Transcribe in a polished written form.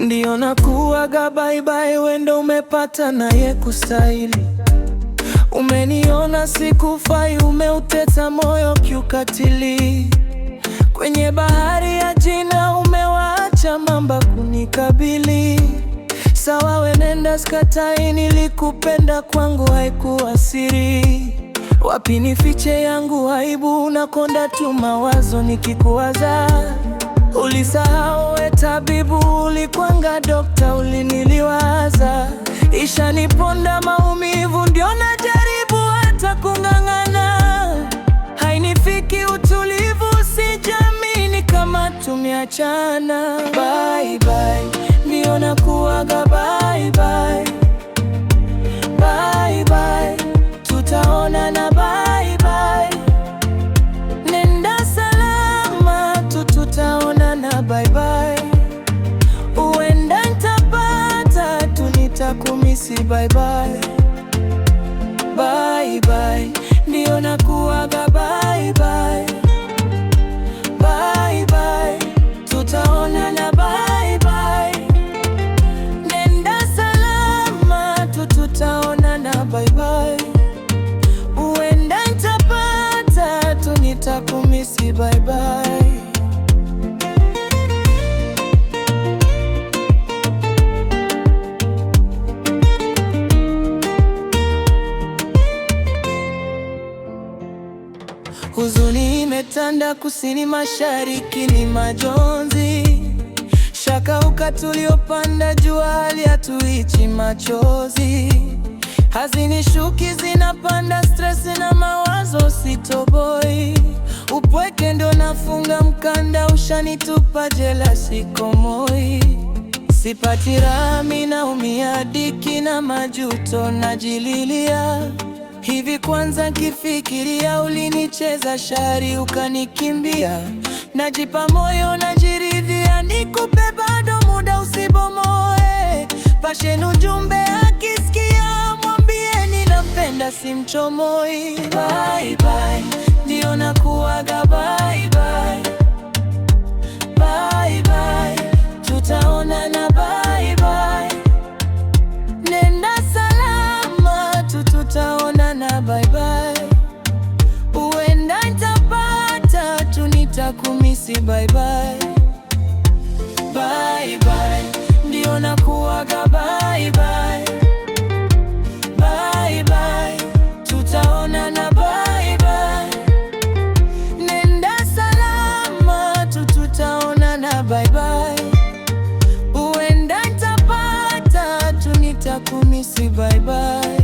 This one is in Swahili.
Ndio nakuaga bye bye, wendo umepata naye kustahili. Umeniona sikufai, umeuteta moyo kiukatili. Kwenye bahari ya jina umewaacha mamba kunikabili. Sawa we nenda, sikatai, nilikupenda, kwangu haikuwa siri. Wapi nifiche yangu aibu, unakonda tu mawazo nikikuwaza. Ulisahau we tabibu, ulikwanga dokta, uliniliwaza. Ishaniponda maumivu, ndio najaribu hata kung'ang'ana. Hainifiki utulivu, sijamini kama tumeachana. Bye bye, ndio nakuaga bye bye. Bye bye, tutaonana bye bye. Nenda salama tu, tutaonana bye bye. Uenda nitapata tu, nitakumisi bye bye. Bye bye, ndio nakuaga bye bye. Bye bye, tutaonana bye bye. Nenda salama tu, tutaonana bye bye. Uenda nitapata tu, nitakumisi bye bye. Huzuni imetanda kusini mashariki, ni majonzi. Shaka ukatuliopanda jua, hali hatuichi machozi. Hazinishuki zinapanda, stress na mawazo sitoboi. Upweke ndo nafunga mkanda, ushanitupa jela sikomoi. Sipati raha, naumia diki na majuto najililia. Hivi kwanza kifikiria, ulinicheza shari ukanikimbia. Najipa moyo najiridhia, nikupe bado muda usibomoe. Pashen ujumbe akisikia, mwambieni nampenda simchomoi. Bye bye, ndio nakuaga bye bye. Bye bye, tutaonana bye bye. Nenda salama tu, tutaonana bye bye. Uenda nitapata tu, nitakumisi bye bye. Bye bye, ndio nakuaga bye bye. Bye bye, tutaonana bye bye. Nenda salama tu, tutaonana bye bye. Uenda nitapata tu, nitakumisi bye bye.